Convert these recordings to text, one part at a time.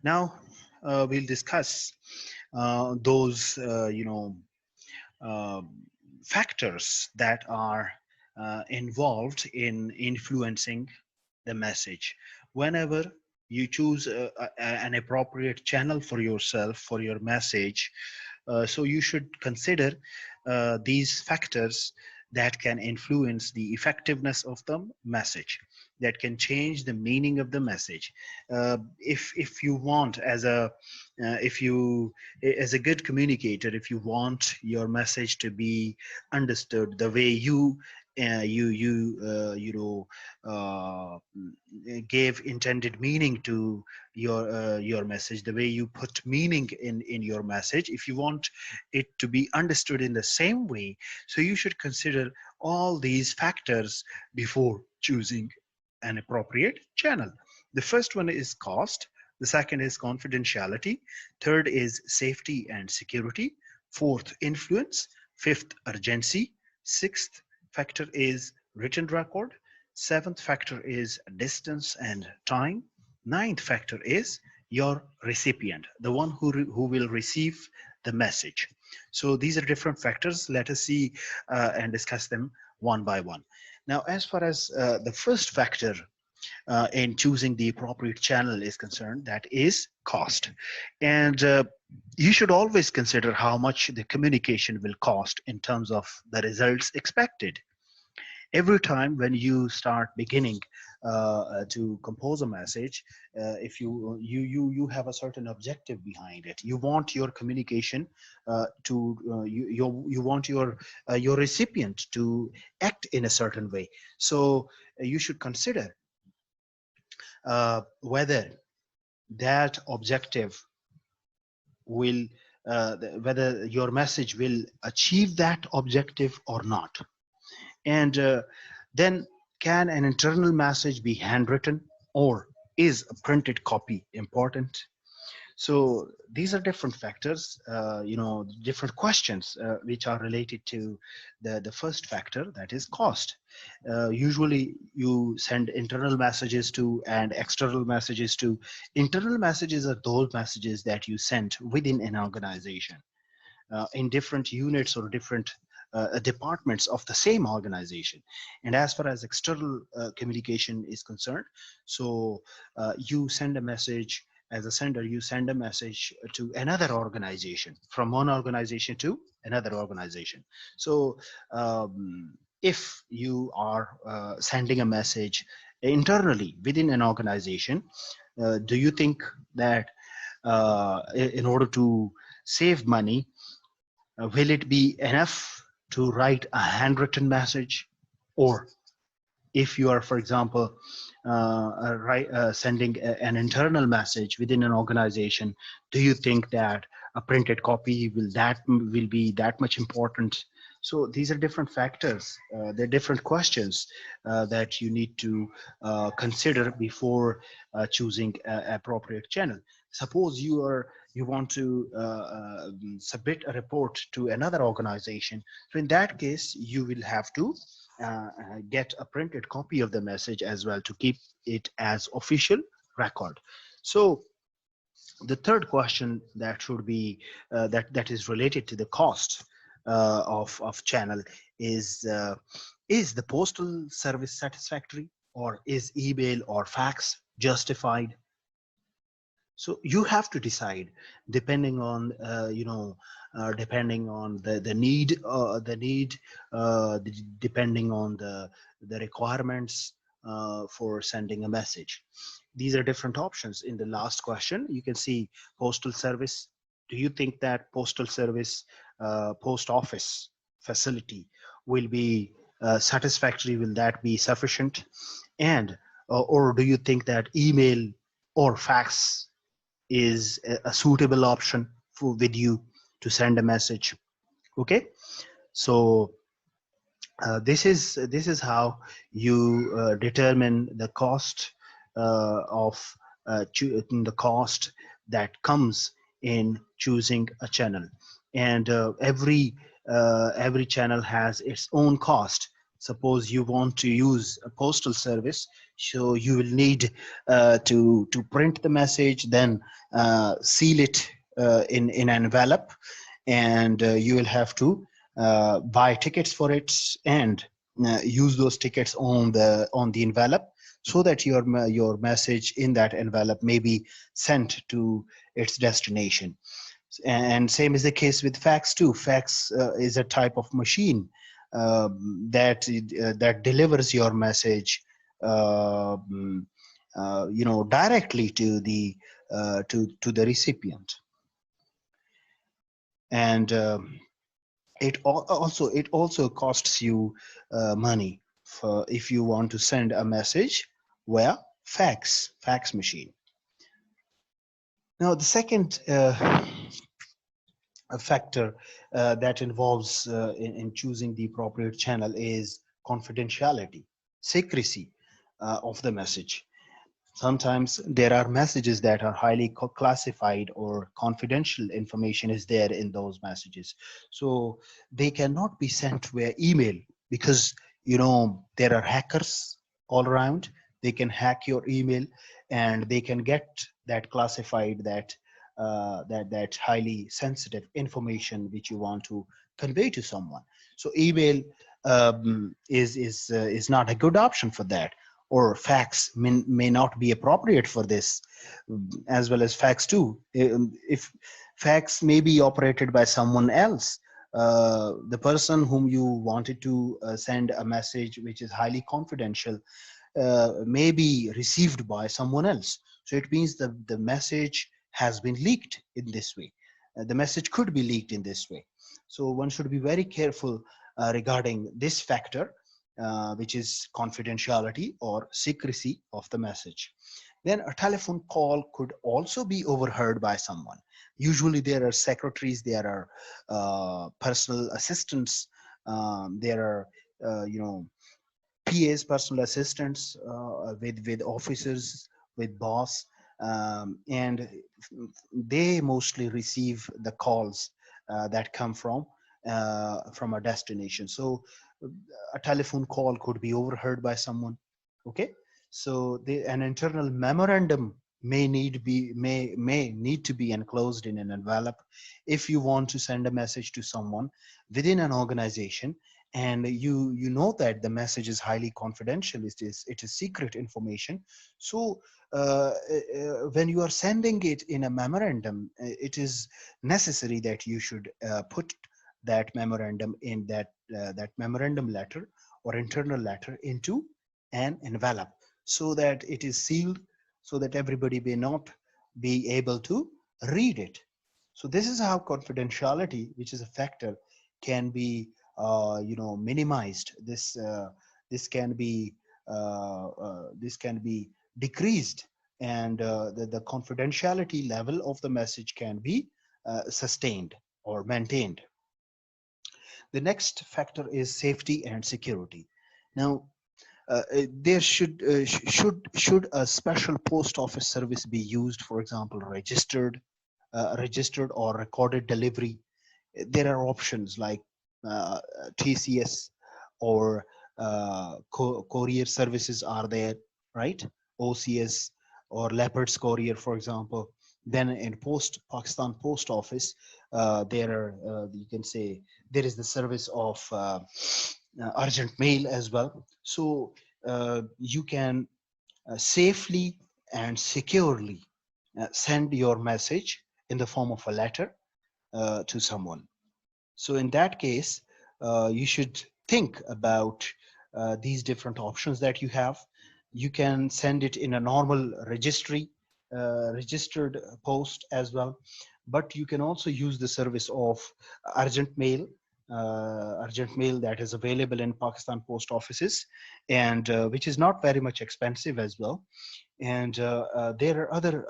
Now we'll discuss those uh, factors that are involved in influencing the message. Whenever you choose an appropriate channel for yourself for your message, so you should consider these factors that can influence the effectiveness of the message, that can change the meaning of the message. If you want, if you as a good communicator, if you want your message to be understood the way you gave intended meaning to your message, the way you put meaning in your message, if you want it to be understood in the same way, so you should consider all these factors before choosing an appropriate channel. The first one is cost, the second is confidentiality, third is safety and security, fourth influence, fifth urgency, sixth factor is written record, seventh factor is distance and time, ninth factor is your recipient, the one who will receive the message. So these are different factors. Let us see and discuss them one by one. Now, as far as the first factor in choosing the appropriate channel is concerned, that is cost. And you should always consider how much the communication will cost in terms of the results expected. Every time when you start beginning to compose a message, if you have a certain objective behind it, you want your communication you want your recipient to act in a certain way. So you should consider whether that objective will whether your message will achieve that objective or not. And then, can an internal message be handwritten, or is a printed copy important? So these are different factors, different questions which are related to the first factor, that is cost. Usually you send internal messages to and external messages to. Internal messages are those messages that you send within an organization in different units or different departments of the same organization. And as far as external communication is concerned, so you send a message. As a sender, you send a message to another organization, from one organization to another organization. So if you are sending a message internally within an organization, do you think that in order to save money, will it be enough to write a handwritten message? Or if you are, for example, sending an internal message within an organization, do you think that a printed copy will be that much important? So these are different factors. They're different questions that you need to consider before choosing an appropriate channel. Suppose you want to submit a report to another organization. So in that case, you will have to get a printed copy of the message as well to keep it as official record. So the third question that should be that is related to the cost of channel is the postal service satisfactory, or is email or fax justified? So you have to decide, depending on depending on the need, depending on the requirements for sending a message. These are different options. In the last question, you can see postal service. Do you think that postal service, post office facility will be satisfactory? Will that be sufficient? And or do you think that email or fax is a suitable option with you to send a message? Okay, so this is how you determine the cost of the cost that comes in choosing a channel. And every channel has its own cost. Suppose you want to use a postal service, so you will need to print the message, then seal it in an envelope, and you will have to buy tickets for it and use those tickets on the envelope, so that your message in that envelope may be sent to its destination. And same is the case with fax too. Fax is a type of machine that delivers your message directly to the recipient. And it also costs you money for if you want to send a message via fax machine. Now the second a factor that involves in choosing the appropriate channel is confidentiality, secrecy of the message. Sometimes there are messages that are highly classified, or confidential information is there in those messages. So they cannot be sent via email, because there are hackers all around. They can hack your email, and they can get that classified, that highly sensitive information which you want to convey to someone. So email is not a good option for that, or fax may not be appropriate for this, as well as fax too. If fax may be operated by someone else, the person whom you wanted to send a message which is highly confidential may be received by someone else. So it means that the message has been leaked in this way. The message could be leaked in this way. So one should be very careful regarding this factor, which is confidentiality or secrecy of the message. Then a telephone call could also be overheard by someone. Usually there are secretaries, there are personal assistants, there are PAs, personal assistants, with officers, with boss, and they mostly receive the calls that come from a destination. So a telephone call could be overheard by someone. Okay, so an internal memorandum may need to be enclosed in an envelope if you want to send a message to someone within an organization, and you know that the message is highly confidential, it is secret information. So when you are sending it in a memorandum, it is necessary that you should put that memorandum in that memorandum letter or internal letter into an envelope, so that it is sealed, so that everybody may not be able to read it. So this is how confidentiality, which is a factor, can be minimized. This can be decreased, and the confidentiality level of the message can be sustained or maintained. The next factor is safety and security. Now, there should a special post office service be used, for example, registered or recorded delivery. There are options like uh, TCS or courier services are there, right? OCS or Leopard's Courier, for example. Then in Pakistan Post Office, there are you can say there is the service of urgent mail as well. So you can safely and securely send your message in the form of a letter to someone. So in that case, you should think about these different options that you have. You can send it in a normal registered post as well, but you can also use the service of urgent mail that is available in Pakistan post offices, and which is not very much expensive as well. And there are other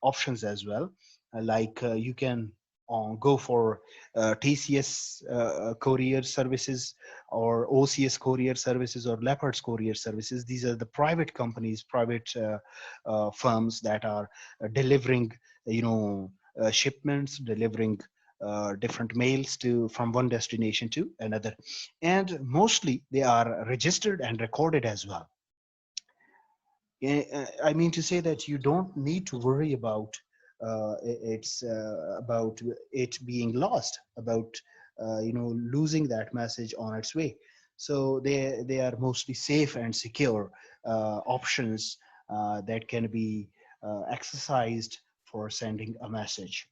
options as well, like you can go for TCS courier services, or OCS courier services, or Leopard's courier services. These are the private companies, private firms that are delivering shipments, delivering different mails to from one destination to another, and mostly they are registered and recorded as well. I mean to say that you don't need to worry about about it being lost, about losing that message on its way. So they are mostly safe and secure options that can be exercised for sending a message.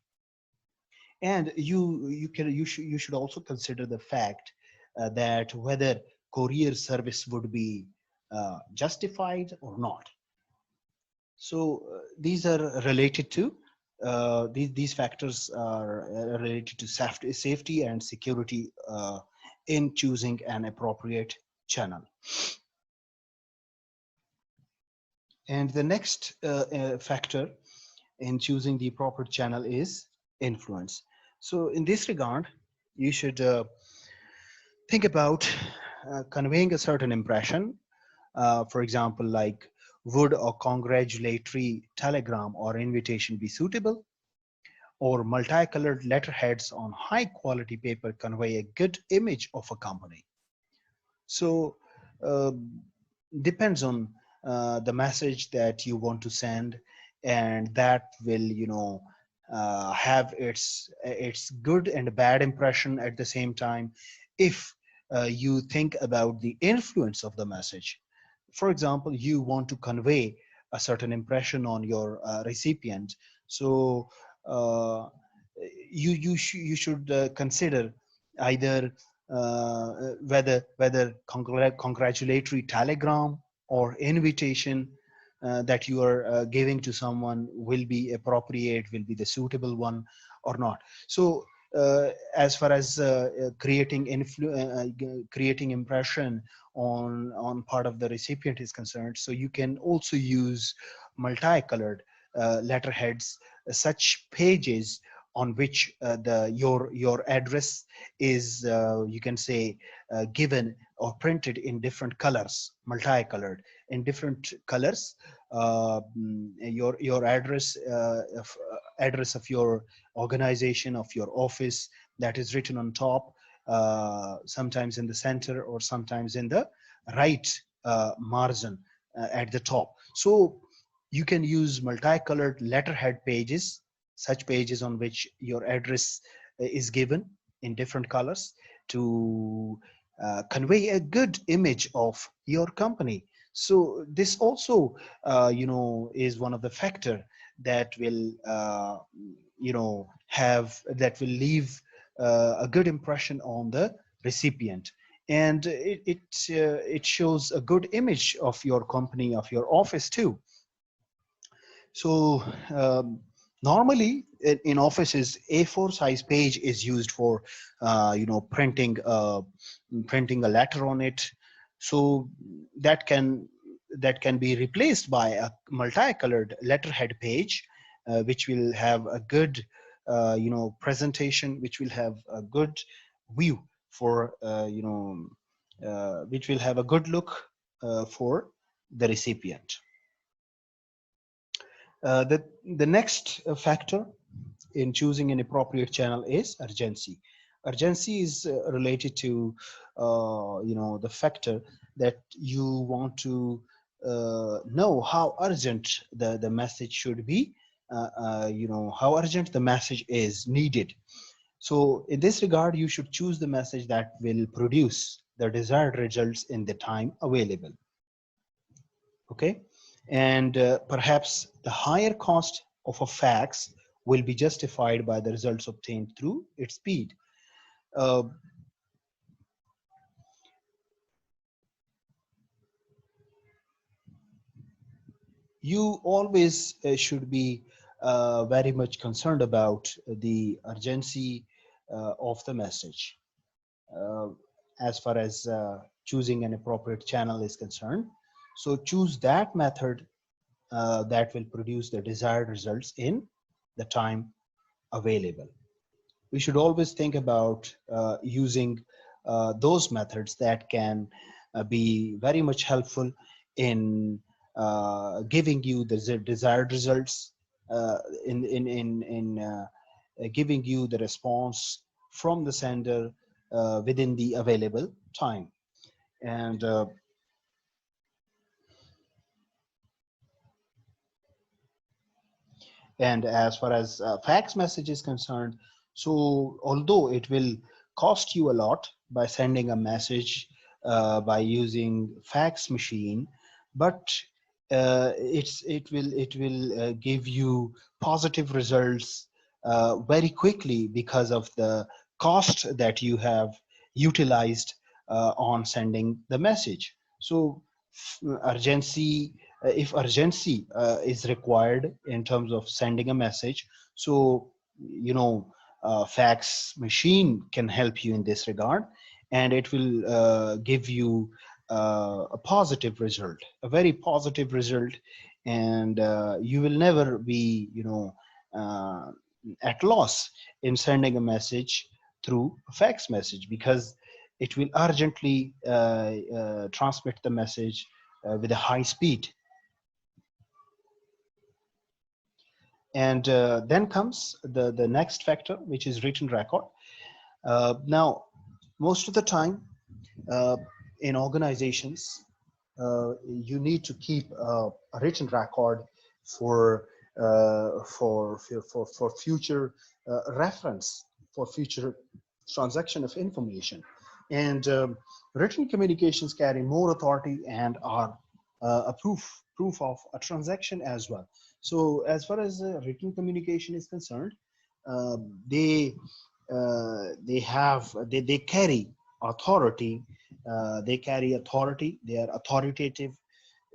And you should also consider the fact that whether courier service would be justified or not. So these are related to these factors are related to safety and security in choosing an appropriate channel. And the next factor in choosing the appropriate channel is influence. So in this regard, you should think about conveying a certain impression. For example, like, would a congratulatory telegram or invitation be suitable? Or multicolored letterheads on high quality paper convey a good image of a company. So uh, depends on the message that you want to send, and that will have its good and bad impression at the same time. If you think about the influence of the message, for example, you want to convey a certain impression on your recipient, so uh, you should consider either whether congratulatory telegram or invitation that you are giving to someone will be appropriate, will be the suitable one or not. So as far as creating impression on part of the recipient is concerned, so you can also use multicolored letterheads, such pages on which your address is you can say given or printed in different colors, multicolored in different colors. Your address address of your organization, of your office, that is written on top, sometimes in the center or sometimes in the right margin at the top. So you can use multicolored letterhead pages, such pages on which your address is given in different colors, to convey a good image of your company. So this also is one of the factor that will that will leave a good impression on the recipient, and it shows a good image of your company, of your office too. So normally in offices, A4 size page is used for printing a letter on it. So that can be replaced by a multicolored letterhead page, which will have a good presentation, which will have a good view for which will have a good look for the recipient. The next factor in choosing an appropriate channel is urgency. Urgency is related to the factor that you want to know how urgent the message should be, how urgent the message is needed. So in this regard, you should choose the message that will produce the desired results in the time available. Okay, and perhaps the higher cost of a fax will be justified by the results obtained through its speed. Uh, you always should be very much concerned about the urgency of the message uh, as far as choosing an appropriate channel is concerned. So choose that method that will produce the desired results in the time available. We should always think about using those methods that can be very much helpful in giving you the desired results uh, in in in in uh, giving you the response from the sender within the available time. And as far as fax message is concerned, so although it will cost you a lot by sending a message by using fax machine, but it will give you positive results very quickly because of the cost that you have utilized on sending the message. So urgency, if urgency is required in terms of sending a message, so fax machine can help you in this regard, and it will give you a positive result, a very positive result, and you will never be at loss in sending a message through a fax message, because it will urgently transmit the message with a high speed. And then comes the next factor, which is written record. Now, most of the time in organizations, you need to keep a written record for future reference, for future transaction of information. And written communications carry more authority and are a proof of a transaction as well. So as far as written communication is concerned, they carry authority. They are authoritative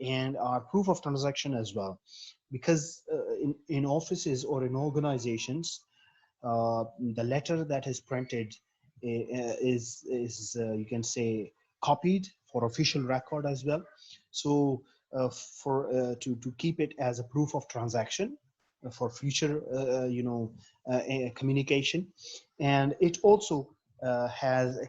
and are proof of transaction as well, because in offices or in organizations, the letter that is printed is you can say copied for official record as well. So to keep it as a proof of transaction for future communication, and it also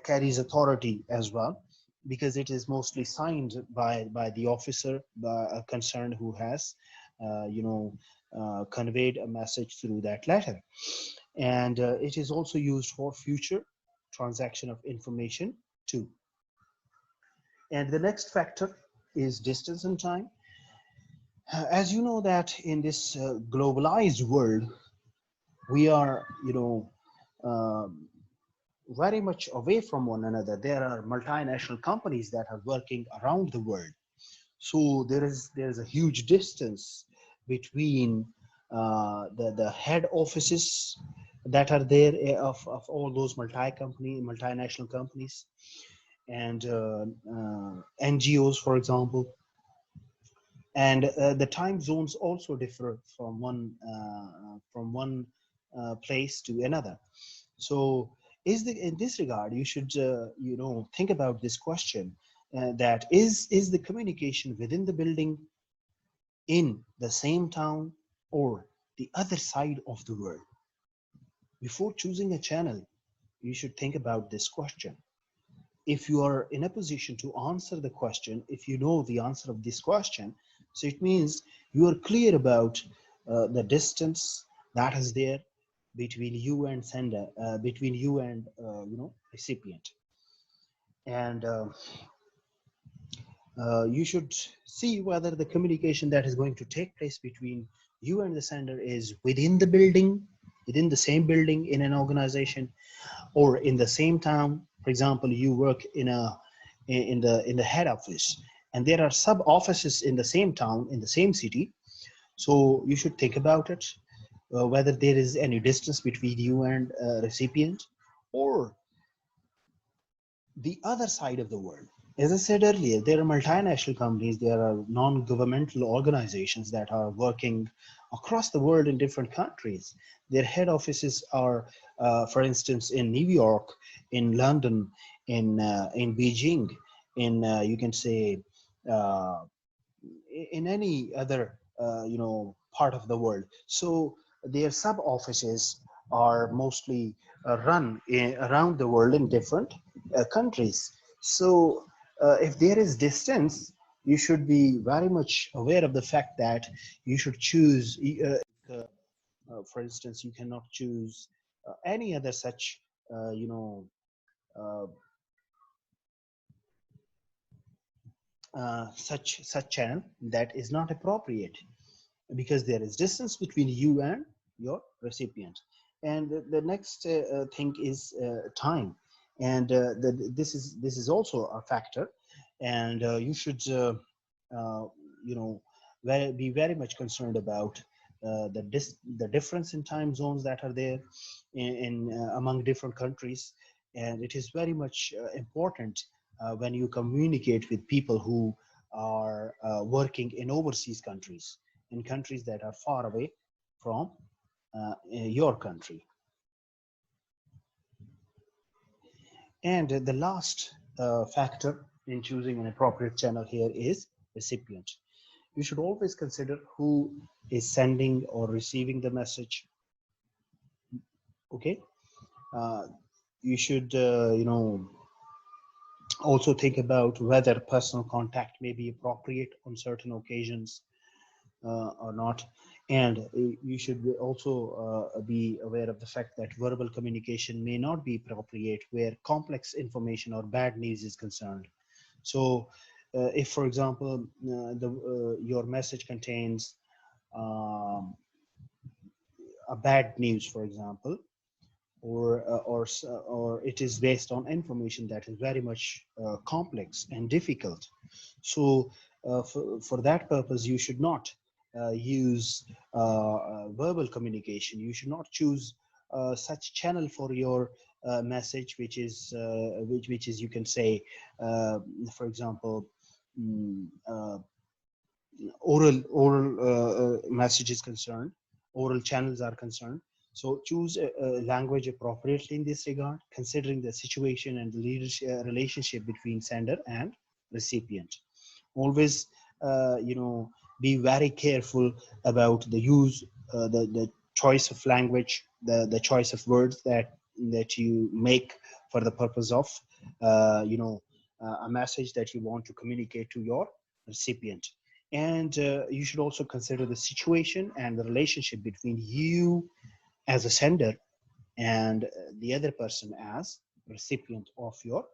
carries authority as well, because it is mostly signed by the officer, by a concerned, who has conveyed a message through that letter. And it is also used for future transaction of information too. And the next factor is distance and time. As you know that in this globalized world, we are very much away from one another. There are multinational companies that are working around the world, so there is a huge distance between the head offices that are there of all those multinational companies, and NGOs, for example. And the time zones also differ from one place to another. So in this regard, you should think about this question, that is the communication within the building, in the same town, or the other side of the world? Before choosing a channel, you should think about this question. If you are in a position to answer the question, if you know the answer of this question, so it means you are clear about the distance that is there between you and sender, between you and recipient. And you should see whether the communication that is going to take place between you and the sender is within the building, within the same building in an organization, or in the same town. For example, you work in the head office, and there are sub offices in the same town, in the same city. So you should think about it, whether there is any distance between you and recipient, or the other side of the world. As I said earlier, there are multinational companies, there are non-governmental organizations that are working across the world in different countries. Their head offices are, for instance, in New York, in London, in Beijing, in you can say in any other part of the world. So their sub offices are mostly run around the world in different countries. So if there is distance, you should be very much aware of the fact that you should choose, for instance, you cannot choose any other such you know uh, such channel that is not appropriate, because there is distance between you and your recipient. And the next thing is time, and this is also a factor, and you should uh, you know be very much concerned about the difference in time zones that are there in among different countries. And it is very much important when you communicate with people who are working in overseas countries, in countries that are far away from your country. And the last factor in choosing an appropriate channel here is recipient. You should always consider who is sending or receiving the message. Okay, uh, you should also think about whether personal contact may be appropriate on certain occasions or not. And you should also be aware of the fact that verbal communication may not be appropriate where complex information or bad news is concerned. So if, for example, your message contains um, a bad news, for example, or it is based on information that is very much complex and difficult. So for that purpose, you should not use verbal communication. You should not choose such channel for your message, which is, you can say, for example, mm, uh, oral message is concerned, oral channels are concerned. So choose a language appropriately in this regard, considering the situation and the leadership, relationship between sender and recipient. Always, be very careful about the use, the choice of language, the choice of words that you make for the purpose of, a message that you want to communicate to your recipient. And you should also consider the situation and the relationship between you as a sender and the other person as recipient of your